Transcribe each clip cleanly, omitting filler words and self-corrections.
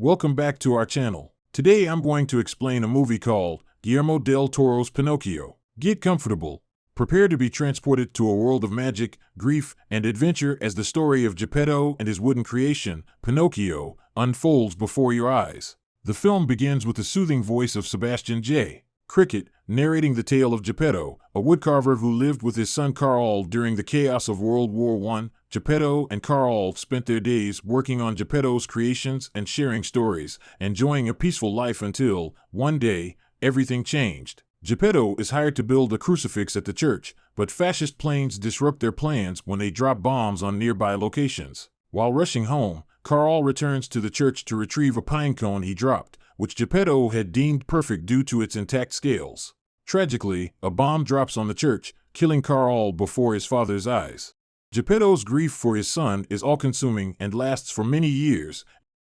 Welcome back to our channel. Today I'm going to explain a movie called Guillermo del Toro's Pinocchio. Get comfortable. Prepare to be transported to a world of magic, grief, and adventure as the story of Geppetto and his wooden creation, Pinocchio, unfolds before your eyes. The film begins with the soothing voice of Sebastian J. Cricket, narrating the tale of Geppetto, a woodcarver who lived with his son Carl during the chaos of World War I. Geppetto and Carl spent their days working on Geppetto's creations and sharing stories, enjoying a peaceful life until, one day, everything changed. Geppetto is hired to build a crucifix at the church, but fascist planes disrupt their plans when they drop bombs on nearby locations. While rushing home, Carl returns to the church to retrieve a pine cone he dropped, which Geppetto had deemed perfect due to its intact scales. Tragically, a bomb drops on the church, killing Carl before his father's eyes. Geppetto's grief for his son is all-consuming and lasts for many years,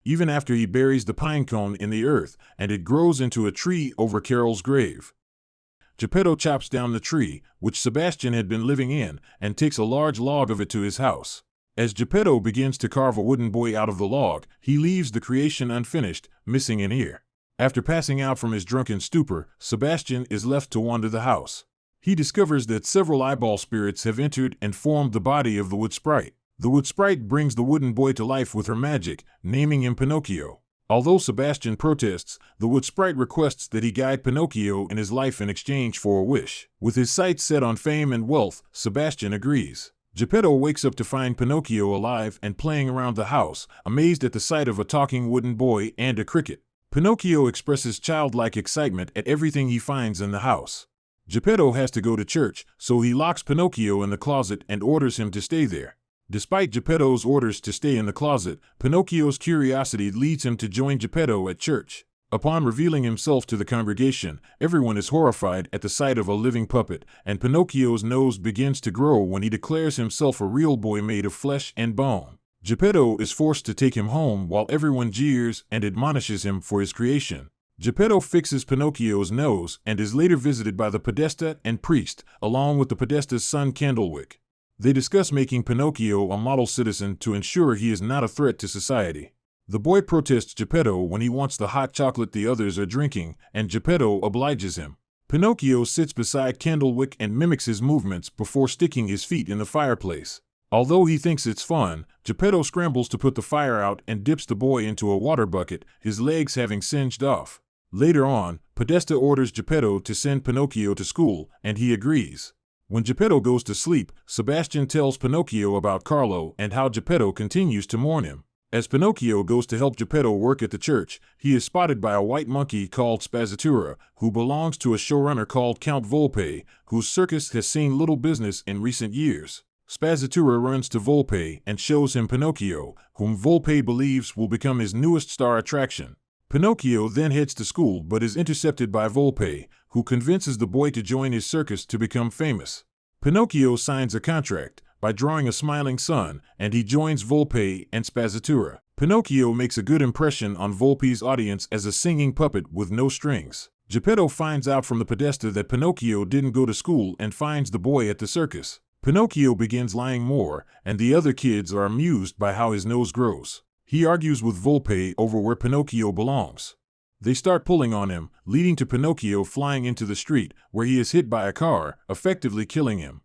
even after he buries the pine cone in the earth and it grows into a tree over Carol's grave. Geppetto chops down the tree, which Sebastian had been living in, and takes a large log of it to his house. As Geppetto begins to carve a wooden boy out of the log, he leaves the creation unfinished, missing an ear. After passing out from his drunken stupor, Sebastian is left to wander the house. He discovers that several eyeball spirits have entered and formed the body of the wood sprite. The wood sprite brings the wooden boy to life with her magic, naming him Pinocchio. Although Sebastian protests, the wood sprite requests that he guide Pinocchio in his life in exchange for a wish. With his sights set on fame and wealth, Sebastian agrees. Geppetto wakes up to find Pinocchio alive and playing around the house, amazed at the sight of a talking wooden boy and a cricket. Pinocchio expresses childlike excitement at everything he finds in the house. Geppetto has to go to church, so he locks Pinocchio in the closet and orders him to stay there. Despite Geppetto's orders to stay in the closet, Pinocchio's curiosity leads him to join Geppetto at church. Upon revealing himself to the congregation, everyone is horrified at the sight of a living puppet, and Pinocchio's nose begins to grow when he declares himself a real boy made of flesh and bone. Geppetto is forced to take him home while everyone jeers and admonishes him for his creation. Geppetto fixes Pinocchio's nose and is later visited by the Podesta and priest, along with the Podesta's son Candlewick. They discuss making Pinocchio a model citizen to ensure he is not a threat to society. The boy protests Geppetto when he wants the hot chocolate the others are drinking, and Geppetto obliges him. Pinocchio sits beside Candlewick and mimics his movements before sticking his feet in the fireplace. Although he thinks it's fun, Geppetto scrambles to put the fire out and dips the boy into a water bucket, his legs having singed off. Later on, Podesta orders Geppetto to send Pinocchio to school, and he agrees. When Geppetto goes to sleep, Sebastian tells Pinocchio about Carlo and how Geppetto continues to mourn him. As Pinocchio goes to help Geppetto work at the church, he is spotted by a white monkey called Spazzatura, who belongs to a showrunner called Count Volpe, whose circus has seen little business in recent years. Spazzatura runs to Volpe and shows him Pinocchio, whom Volpe believes will become his newest star attraction. Pinocchio then heads to school but is intercepted by Volpe, who convinces the boy to join his circus to become famous. Pinocchio signs a contract by drawing a smiling sun, and he joins Volpe and Spazzatura. Pinocchio makes a good impression on Volpe's audience as a singing puppet with no strings. Geppetto finds out from the Podesta that Pinocchio didn't go to school and finds the boy at the circus. Pinocchio begins lying more, and the other kids are amused by how his nose grows. He argues with Volpe over where Pinocchio belongs. They start pulling on him, leading to Pinocchio flying into the street, where he is hit by a car, effectively killing him.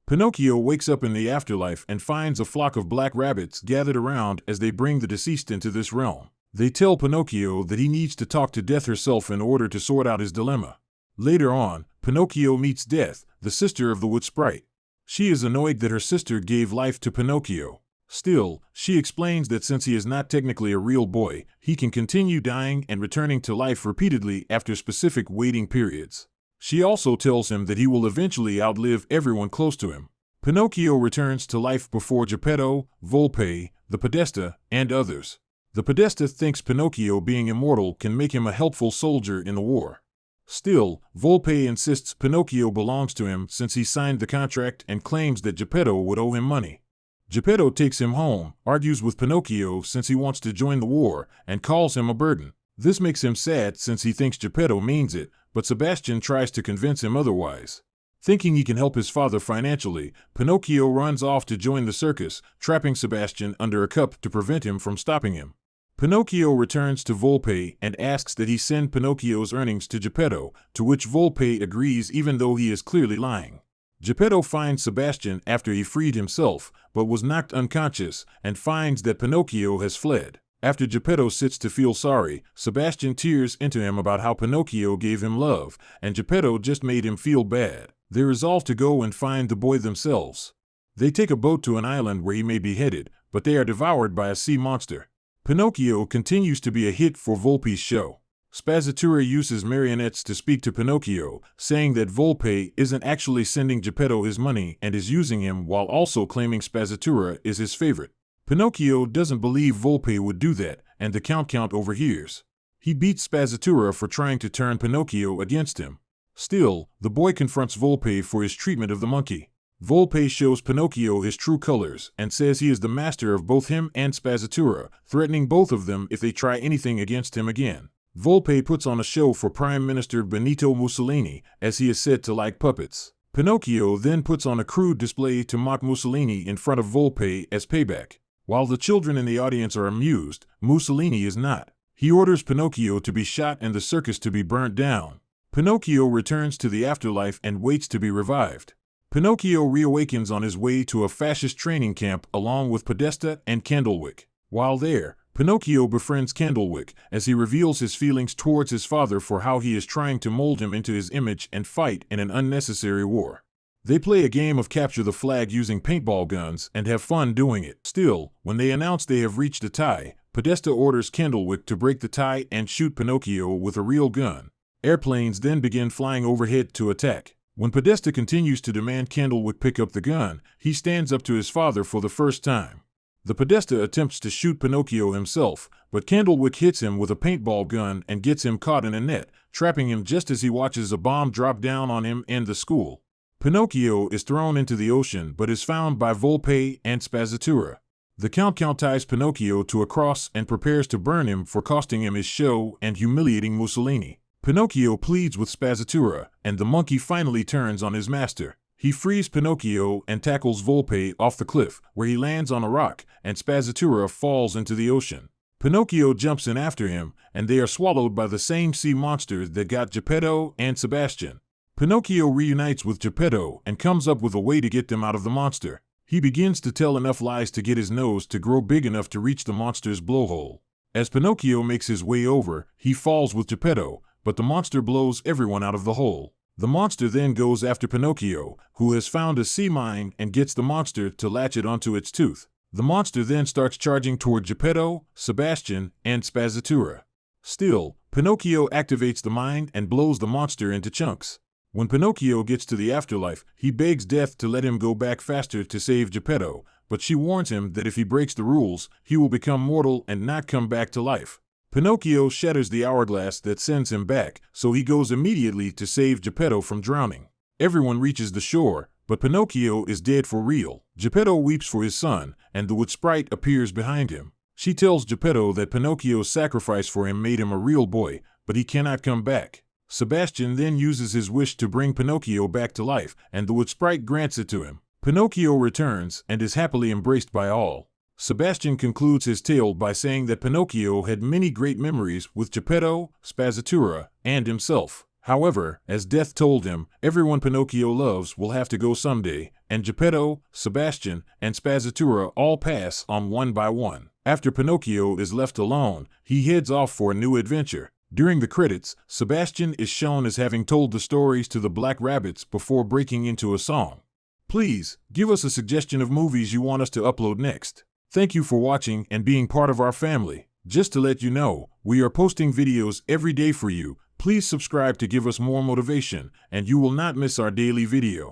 Pinocchio wakes up in the afterlife and finds a flock of black rabbits gathered around as they bring the deceased into this realm. They tell Pinocchio that he needs to talk to Death herself in order to sort out his dilemma. Later on, Pinocchio meets Death, the sister of the wood sprite. She is annoyed that her sister gave life to Pinocchio. Still, she explains that since he is not technically a real boy, he can continue dying and returning to life repeatedly after specific waiting periods. She also tells him that he will eventually outlive everyone close to him. Pinocchio returns to life before Geppetto, Volpe, the Podesta, and others. The Podesta thinks Pinocchio being immortal can make him a helpful soldier in the war. Still, Volpe insists Pinocchio belongs to him since he signed the contract and claims that Geppetto would owe him money. Geppetto takes him home, argues with Pinocchio since he wants to join the war, and calls him a burden. This makes him sad since he thinks Geppetto means it, but Sebastian tries to convince him otherwise. Thinking he can help his father financially, Pinocchio runs off to join the circus, trapping Sebastian under a cup to prevent him from stopping him. Pinocchio returns to Volpe and asks that he send Pinocchio's earnings to Geppetto, to which Volpe agrees even though he is clearly lying. Geppetto finds Sebastian after he freed himself, but was knocked unconscious, and finds that Pinocchio has fled. After Geppetto sits to feel sorry, Sebastian tears into him about how Pinocchio gave him love, and Geppetto just made him feel bad. They resolve to go and find the boy themselves. They take a boat to an island where he may be headed, but they are devoured by a sea monster. Pinocchio continues to be a hit for Volpe's show. Spazzatura uses marionettes to speak to Pinocchio, saying that Volpe isn't actually sending Geppetto his money and is using him while also claiming Spazzatura is his favorite. Pinocchio doesn't believe Volpe would do that, and the Count overhears. He beats Spazzatura for trying to turn Pinocchio against him. Still, the boy confronts Volpe for his treatment of the monkey. Volpe shows Pinocchio his true colors and says he is the master of both him and Spazzatura, threatening both of them if they try anything against him again. Volpe puts on a show for Prime Minister Benito Mussolini, as he is said to like puppets. Pinocchio then puts on a crude display to mock Mussolini in front of Volpe as payback. While the children in the audience are amused, Mussolini is not. He orders Pinocchio to be shot and the circus to be burnt down. Pinocchio returns to the afterlife and waits to be revived. Pinocchio reawakens on his way to a fascist training camp along with Podesta and Candlewick. While there, Pinocchio befriends Candlewick as he reveals his feelings towards his father for how he is trying to mold him into his image and fight in an unnecessary war. They play a game of capture the flag using paintball guns and have fun doing it. Still, when they announce they have reached a tie, Podesta orders Candlewick to break the tie and shoot Pinocchio with a real gun. Airplanes then begin flying overhead to attack. When Podesta continues to demand Candlewick pick up the gun, he stands up to his father for the first time. The Podesta attempts to shoot Pinocchio himself, but Candlewick hits him with a paintball gun and gets him caught in a net, trapping him just as he watches a bomb drop down on him and the school. Pinocchio is thrown into the ocean but is found by Volpe and Spazzatura. The Count ties Pinocchio to a cross and prepares to burn him for costing him his show and humiliating Mussolini. Pinocchio pleads with Spazzatura, and the monkey finally turns on his master. He frees Pinocchio and tackles Volpe off the cliff, where he lands on a rock, and Spazzatura falls into the ocean. Pinocchio jumps in after him, and they are swallowed by the same sea monsters that got Geppetto and Sebastian. Pinocchio reunites with Geppetto and comes up with a way to get them out of the monster. He begins to tell enough lies to get his nose to grow big enough to reach the monster's blowhole. As Pinocchio makes his way over, he falls with Geppetto, but the monster blows everyone out of the hole. The monster then goes after Pinocchio, who has found a sea mine and gets the monster to latch it onto its tooth. The monster then starts charging toward Geppetto, Sebastian, and Spazzatura. Still, Pinocchio activates the mine and blows the monster into chunks. When Pinocchio gets to the afterlife, he begs Death to let him go back faster to save Geppetto, but she warns him that if he breaks the rules, he will become mortal and not come back to life. Pinocchio shatters the hourglass that sends him back, so he goes immediately to save Geppetto from drowning. Everyone reaches the shore, but Pinocchio is dead for real. Geppetto weeps for his son, and the wood sprite appears behind him. She tells Geppetto that Pinocchio's sacrifice for him made him a real boy, but he cannot come back. Sebastian then uses his wish to bring Pinocchio back to life, and the wood sprite grants it to him. Pinocchio returns and is happily embraced by all. Sebastian concludes his tale by saying that Pinocchio had many great memories with Geppetto, Spazzatura, and himself. However, as Death told him, everyone Pinocchio loves will have to go someday, and Geppetto, Sebastian, and Spazzatura all pass on one by one. After Pinocchio is left alone, he heads off for a new adventure. During the credits, Sebastian is shown as having told the stories to the Black Rabbits before breaking into a song. Please, give us a suggestion of movies you want us to upload next. Thank you for watching and being part of our family. Just to let you know, we are posting videos every day for you. Please subscribe to give us more motivation, and you will not miss our daily video.